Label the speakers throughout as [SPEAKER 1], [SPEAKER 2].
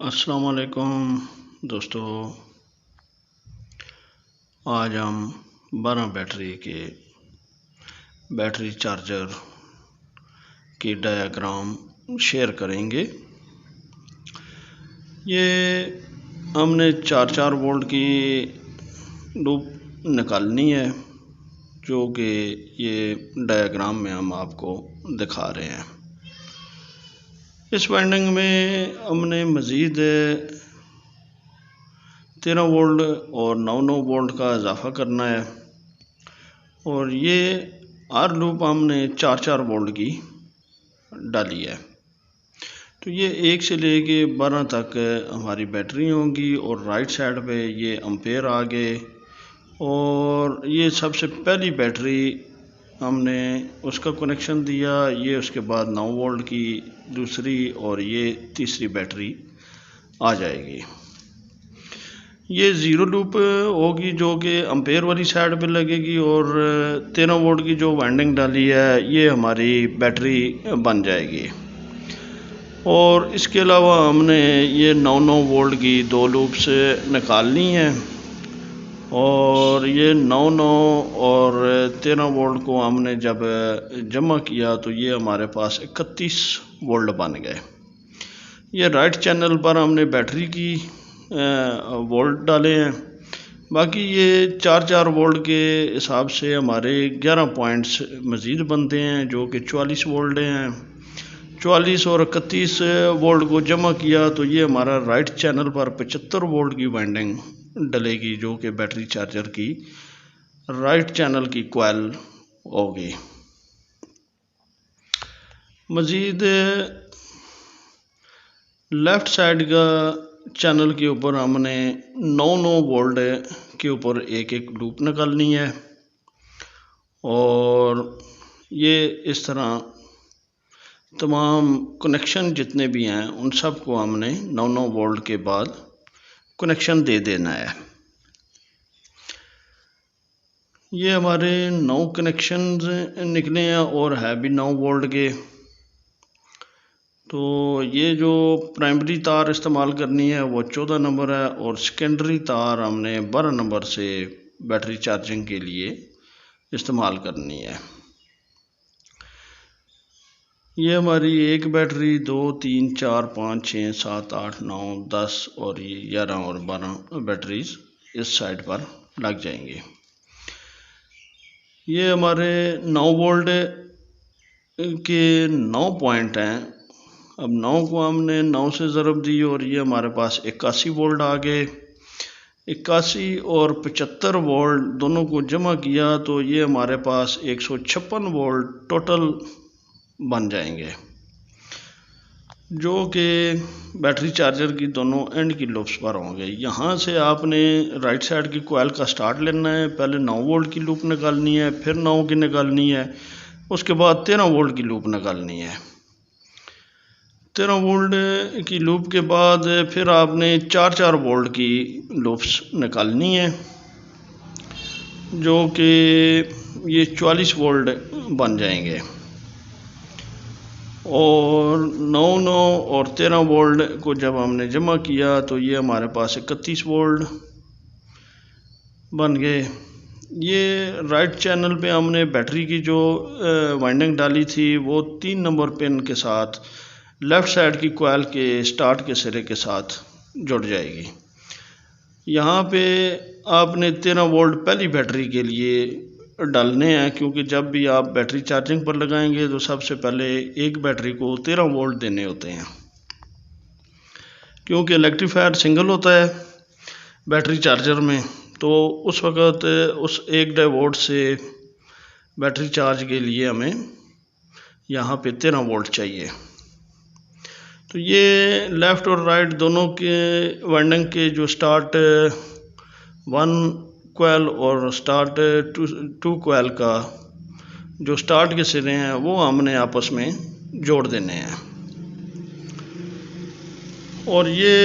[SPEAKER 1] अस्सलाम वालेकुम दोस्तों। आज हम 12 बैटरी चार्जर की डायग्राम शेयर करेंगे। ये हमने 4 वोल्ट की लूप निकालनी है, जो कि ये डायग्राम में हम आपको दिखा रहे हैं। इस वाइंडिंग में हमने मज़ीद 13 वोल्ट और 9 वोल्ट का इजाफ़ा करना है, और ये हर लूप हमने 4 वोल्ट की डाली है। तो ये 1 से लेके 12 तक हमारी बैटरी होंगी, और राइट साइड पे ये एम्पेयर आ गए। और ये सबसे पहली बैटरी हमने उसका कनेक्शन दिया, ये उसके बाद 9 वोल्ट की दूसरी, और ये तीसरी बैटरी आ जाएगी। ये ज़ीरो लूप होगी, जो कि एम्पेयर वाली साइड पे लगेगी, और 13 वोल्ट की जो वाइंडिंग डाली है ये हमारी बैटरी बन जाएगी। और इसके अलावा हमने ये 9 वोल्ट की 2 लूप्स निकालनी है, और ये 9 और 13 वोल्ट को हमने जब जमा किया तो ये हमारे पास 31 वोल्ट बन गए। ये राइट चैनल पर हमने बैटरी की वोल्ट डाले हैं। बाकी ये 4 वोल्ट के हिसाब से हमारे 11 पॉइंट्स मज़ीद बनते हैं, जो कि 44 वोल्ट हैं। 44 और 31 वोल्ट को जमा किया तो ये हमारा राइट चैनल पर 75 वोल्ट की वाइंडिंग डलेगी, जो कि बैटरी चार्जर की राइट चैनल की कॉइल होगी। मज़ीद लेफ़्ट साइड का चैनल के ऊपर हमने 9 वोल्ट के ऊपर एक लूप निकालनी है, और ये इस तरह तमाम कनेक्शन जितने भी हैं उन सब को हमने 9 वोल्ट के बाद कनेक्शन दे देना है। ये हमारे 9 कनेक्शन निकले हैं, और है भी 9 वोल्ट के। तो ये जो प्राइमरी तार इस्तेमाल करनी है वो 14 नंबर है, और सेकेंडरी तार हमने 12 नंबर से बैटरी चार्जिंग के लिए इस्तेमाल करनी है। ये हमारी एक बैटरी 2, 3, 4, 5, 6, 7, 8, 9, 10 और ये 11 और 12 बैटरीज इस साइड पर लग जाएंगी। ये हमारे 9 वोल्ट के 9 पॉइंट हैं। अब 9 को हमने 9 से ज़रब दी, और ये हमारे पास 81 वोल्ट आ गए। 81 और 75 वोल्ट दोनों को जमा किया तो ये हमारे पास 156 वोल्ट टोटल बन जाएंगे, जो कि बैटरी चार्जर की दोनों एंड की लूप्स पर होंगे। यहाँ से आपने राइट साइड की कॉइल का स्टार्ट लेना है। पहले 9 वोल्ट की लूप निकालनी है, फिर 9 की निकालनी है, उसके बाद 13 वोल्ट की लूप निकालनी है। 13 वोल्ट की लूप के बाद फिर आपने 4 वोल्ट की लूप्स निकालनी है, जो कि ये 44 वोल्ट बन जाएंगे। और 9 और 13 वोल्ट को जब हमने जमा किया तो ये हमारे पास 31 वोल्ट बन गए। ये राइट चैनल पे हमने बैटरी की जो वाइंडिंग डाली थी वो 3 नंबर पिन के साथ लेफ़्ट साइड की कॉइल के स्टार्ट के सिरे के साथ जुड़ जाएगी। यहाँ पे आपने 13 वोल्ट पहली बैटरी के लिए डालने हैं, क्योंकि जब भी आप बैटरी चार्जिंग पर लगाएंगे तो सबसे पहले एक बैटरी को 13 वोल्ट देने होते हैं, क्योंकि इलेक्ट्रीफायर सिंगल होता है बैटरी चार्जर में। तो उस वक़्त उस 1.5 वोल्ट से बैटरी चार्ज के लिए हमें यहाँ पे 13 वोल्ट चाहिए। तो ये लेफ़्ट और राइट दोनों के वाइंडिंग के जो स्टार्ट 1 कॉइल और स्टार्ट 2 कॉइल का जो स्टार्ट के सिरे हैं वो हमने आपस में जोड़ देने हैं। और ये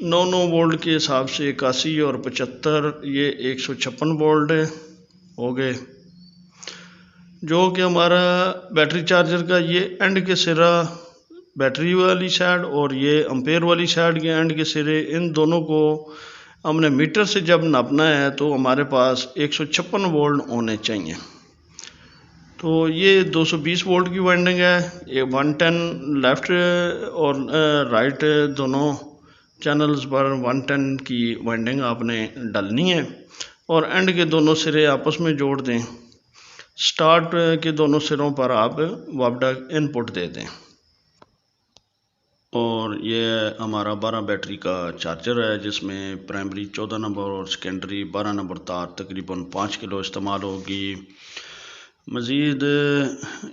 [SPEAKER 1] 9 वोल्ट के हिसाब से 81 और 75 ये 156 वोल्ट हो गए, जो कि हमारा बैटरी चार्जर का ये एंड के सिरा बैटरी वाली साइड और ये एम्पेयर वाली साइड के एंड के सिरे, इन दोनों को हमने मीटर से जब नापना है तो हमारे पास 156 वोल्ट होने चाहिए। तो ये 220 वोल्ट की वाइंडिंग है। ये 110 लेफ़्ट और राइट दोनों चैनल्स पर 110 की वाइंडिंग आपने डालनी है और एंड के दोनों सिरे आपस में जोड़ दें। स्टार्ट के दोनों सिरों पर आप वापडा इनपुट दे दें। और ये हमारा 12 बैटरी का चार्जर है, जिसमें प्राइमरी 14 नंबर और सेकेंडरी 12 नंबर तार तकरीबन 5 किलो इस्तेमाल होगी। मज़ीद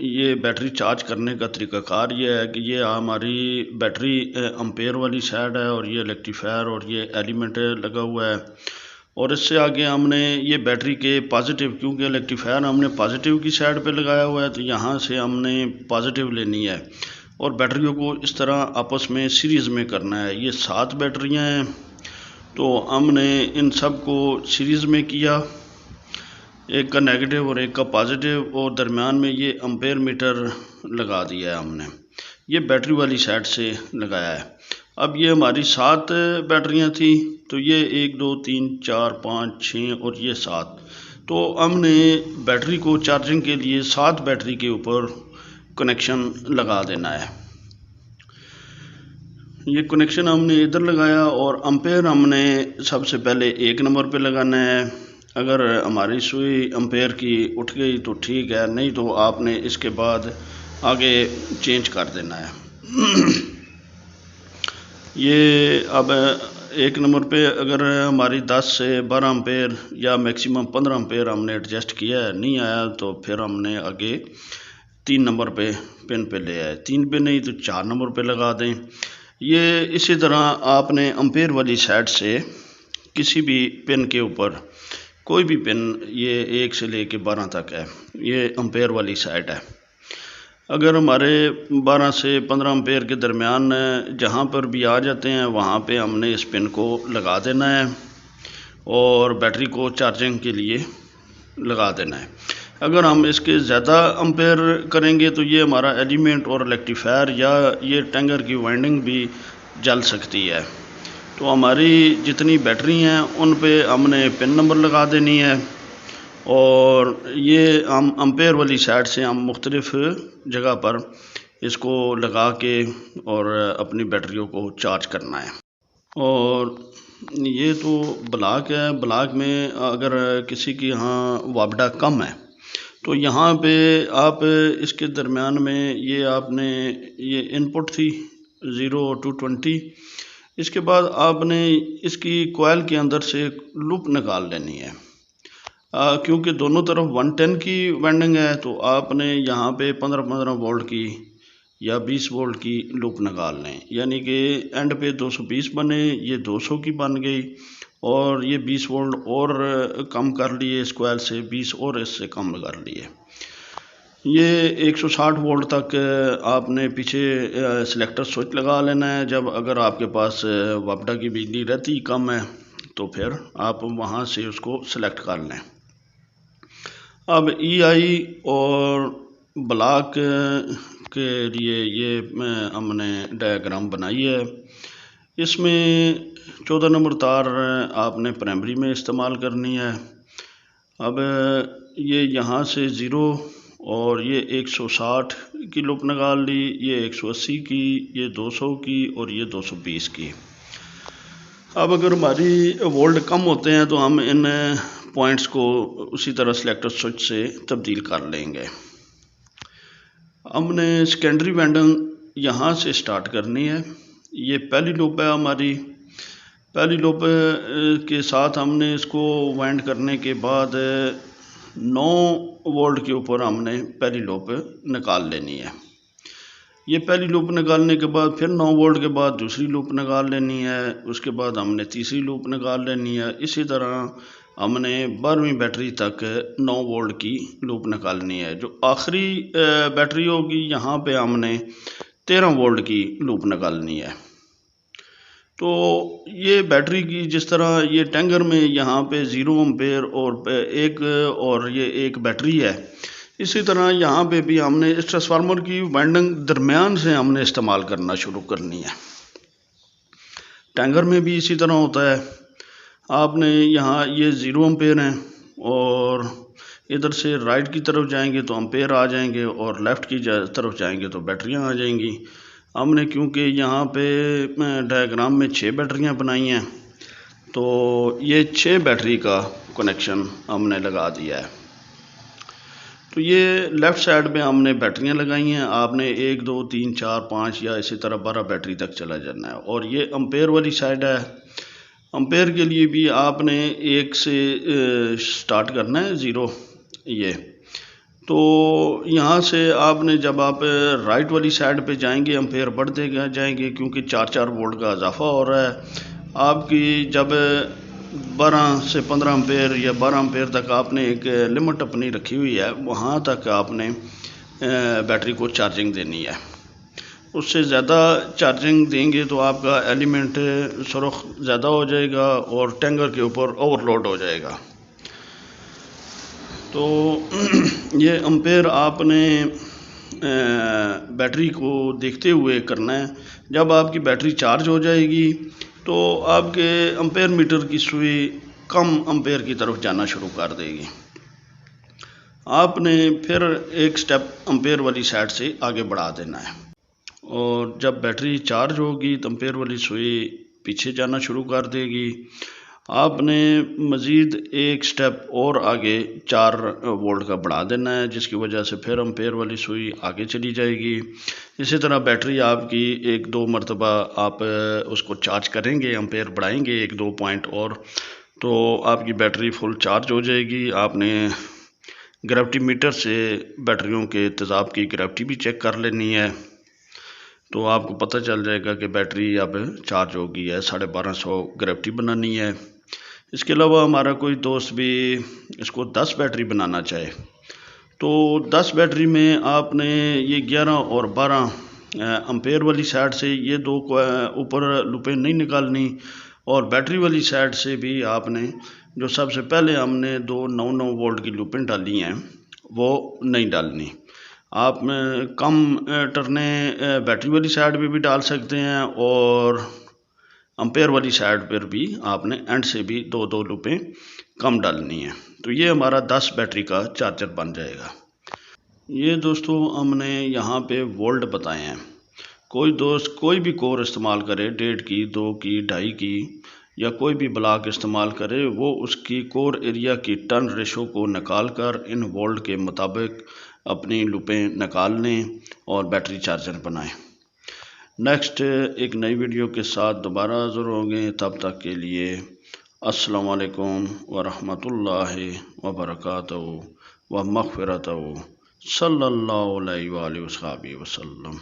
[SPEAKER 1] ये बैटरी चार्ज करने का तरीक़ाकार ये है कि ये हमारी बैटरी एम्पेयर वाली साइड है और ये रेक्टिफायर और ये एलिमेंट लगा हुआ है। और इससे आगे हमने ये बैटरी के पॉजिटिव, क्योंकि रेक्टिफायर हमने पॉजिटिव की साइड पे लगाया हुआ है, तो यहाँ से हमने पॉजिटिव लेनी है और बैटरियों को इस तरह आपस में सीरीज़ में करना है। ये 7 बैटरियाँ हैं, तो हमने इन सब को सीरीज़ में किया, एक का नेगेटिव और एक का पॉजिटिव, और दरमियान में ये एम्पेयर मीटर लगा दिया है हमने। ये बैटरी वाली साइड से लगाया है। अब ये हमारी 7 बैटरियां थी, तो ये 1 2 3 4 5 6 और ये 7। तो हमने बैटरी को चार्जिंग के लिए 7 बैटरी के ऊपर कनेक्शन लगा देना है। ये कनेक्शन हमने इधर लगाया और एम्पेयर हमने सबसे पहले 1 नंबर पे लगाना है। अगर हमारी सुई एम्पेयर की उठ गई तो ठीक है, नहीं तो आपने इसके बाद आगे चेंज कर देना है। ये अब 1 नंबर पे अगर हमारी 10 से 12 एम्पेयर या मैक्सिमम 15 एम्पेयर हमने एडजस्ट किया है, नहीं आया तो फिर हमने आगे 3 नंबर पे पिन पे ले आए। 3 पे नहीं तो 4 नंबर पे लगा दें। ये इसी तरह आपने एम्पेयर वाली साइड से किसी भी पिन के ऊपर कोई भी पिन, ये 1 से लेके 12 तक है, ये एम्पेयर वाली साइड है। अगर हमारे 12 से 15 एम्पेयर के दरमियान जहाँ पर भी आ जाते हैं वहाँ पे हमने इस पिन को लगा देना है और बैटरी को चार्जिंग के लिए लगा देना है। अगर हम इसके ज़्यादा एम्पेयर करेंगे तो ये हमारा एलिमेंट और रेक्टिफायर या ये टैंगर की वाइंडिंग भी जल सकती है। तो हमारी जितनी बैटरी हैं उन पे हमने पिन नंबर लगा देनी है और ये हम एम्पेयर वाली साइड से हम मुख्तलिफ जगह पर इसको लगा के और अपनी बैटरियों को चार्ज करना है। और ये तो ब्लॉक है, ब्लॉक में अगर किसी की यहाँ वापडा कम है तो यहाँ पे आप इसके दरमियान में ये आपने ये इनपुट थी 0 to 20, इसके बाद आपने इसकी कॉइल के अंदर से लूप निकाल लेनी है। क्योंकि दोनों तरफ 110 की वाइंडिंग है तो आपने यहाँ पे 15-15 वोल्ट की या 20 वोल्ट की लूप निकाल लें, यानी कि एंड पे 220 बने, ये 200 की बन गई और ये 20 वोल्ट और कम कर लिए, इस कॉइल से 20 और इससे कम कर लिए। ये 160 वोल्ट तक आपने पीछे सिलेक्टर स्विच लगा लेना है। जब अगर आपके पास वापडा की बिजली रहती कम है तो फिर आप वहाँ से उसको सिलेक्ट कर लें। अब EI और ब्लॉक के लिए ये हमने डायग्राम बनाई है। इसमें 14 नंबर तार आपने प्राइमरी में इस्तेमाल करनी है। अब ये यहाँ से 0 और ये 160 की लूप निकाल ली, ये 180 की, ये 200 की और ये 220 की। अब अगर हमारी वोल्ट कम होते हैं तो हम इन पॉइंट्स को उसी तरह सिलेक्टर स्विच से तब्दील कर लेंगे। हमने सेकेंडरी वाइंडिंग यहाँ से स्टार्ट करनी है। ये पहली लूप है हमारी, पहली लूप के साथ हमने इसको वाइंड करने के बाद 9 वोल्ट के ऊपर हमने पहली लूप निकाल लेनी है। ये पहली लूप निकालने के बाद फिर 9 वोल्ट के बाद दूसरी लूप निकाल लेनी है, उसके बाद हमने तीसरी लूप निकाल लेनी है। इसी तरह हमने 12वीं बैटरी तक 9 वोल्ट की लूप निकालनी है। जो आखिरी बैटरी होगी यहाँ पे हमने 13 वोल्ट की लूप निकालनी है। तो ये बैटरी की जिस तरह ये टैंगर में यहाँ पे 0 एम्पेयर और एक और ये एक बैटरी है, इसी तरह यहाँ पे भी हमने इस ट्रांसफार्मर की वाइंडिंग दरमियान से हमने इस्तेमाल करना शुरू करनी है। टैंकर में भी इसी तरह होता है। आपने यहाँ ये 0 एम्पेयर हैं और इधर से राइट की तरफ जाएंगे तो एम्पेयर आ जाएंगे और लेफ़्ट की तरफ जाएंगे तो बैटरियाँ आ जाएंगी। हमने क्योंकि यहाँ पे डायग्राम में 6 बैटरियाँ बनाई हैं तो ये 6 बैटरी का कनेक्शन हमने लगा दिया है। तो ये लेफ़्ट साइड में हमने बैटरियां लगाई हैं। आपने 1 2 3 4 5 या इसी तरह 12 बैटरी तक चला जाना है। और ये एम्पेयर वाली साइड है। एम्पेयर के लिए भी आपने 1 से स्टार्ट करना है 0 ये। तो यहाँ से आपने जब आप राइट वाली साइड पे जाएंगे एम्पेयर बढ़ते जाएंगे क्योंकि 4 वोल्ट का इजाफा हो रहा है। आपकी जब 12 से 15 एम्पेयर या 12 एम्पेयर तक आपने एक लिमिट अपनी रखी हुई है, वहाँ तक आपने बैटरी को चार्जिंग देनी है। उससे ज़्यादा चार्जिंग देंगे तो आपका एलिमेंट सुरख ज़्यादा हो जाएगा और टैंकर के ऊपर ओवरलोड हो जाएगा। तो ये एम्पेयर आपने बैटरी को देखते हुए करना है। जब आपकी बैटरी चार्ज हो जाएगी तो आपके एम्पेयर मीटर की सुई कम एम्पेयर की तरफ जाना शुरू कर देगी। आपने फिर एक स्टेप एम्पेयर वाली साइड से आगे बढ़ा देना है और जब बैटरी चार्ज होगी तो एम्पेयर वाली सुई पीछे जाना शुरू कर देगी। आपने मज़ीद एक स्टेप और आगे 4 वोल्ट का बढ़ा देना है जिसकी वजह से फिर एम्पेयर वाली सुई आगे चली जाएगी। इसी तरह बैटरी आपकी 1-2 मरतबा आप उसको चार्ज करेंगे, एम्पेयर बढ़ाएंगे 1-2 पॉइंट और, तो आपकी बैटरी फुल चार्ज हो जाएगी। आपने ग्रेविटी मीटर से बैटरियों के तेज़ाब की ग्रेविटी भी चेक कर लेनी है तो आपको पता चल जाएगा कि बैटरी अब चार्ज हो गई है। 1250 ग्रेविटी बनानी है। इसके अलावा हमारा कोई दोस्त भी इसको 10 बैटरी बनाना चाहे तो 10 बैटरी में आपने ये 11 और 12 एम्पेयर वाली साइड से ये 2 ऊपर लूपें नहीं निकालनी और बैटरी वाली साइड से भी आपने जो सबसे पहले हमने 2 9 वोल्ट की लूपें डाली हैं वो नहीं डालनी। आप कम टर्ने बैटरी वाली साइड पे भी डाल सकते हैं और एम्पेयर वाली साइड पर भी आपने एंड से भी 2 लूपें कम डालनी है। तो ये हमारा 10 बैटरी का चार्जर बन जाएगा। ये दोस्तों हमने यहाँ पे वोल्ट बताए हैं। कोई दोस्त कोई भी कोर इस्तेमाल करे, 1.5 की, 2 की, 2.5 की या कोई भी ब्लॉक इस्तेमाल करे, वो उसकी कोर एरिया की टर्न रेशो को निकाल कर इन वोल्ट के मुताबिक अपनी लूपें निकाल लें और बैटरी चार्जर बनाएं। नेक्स्ट एक नई वीडियो के साथ दोबारा ज़रूर होंगे। तब तक के लिए अस्सलाम वालेकुम वरहमतुल्लाहि वबरकातुहू व मग़फ़िरतुहू सल्लल्लाहु अलैहि वसल्लम।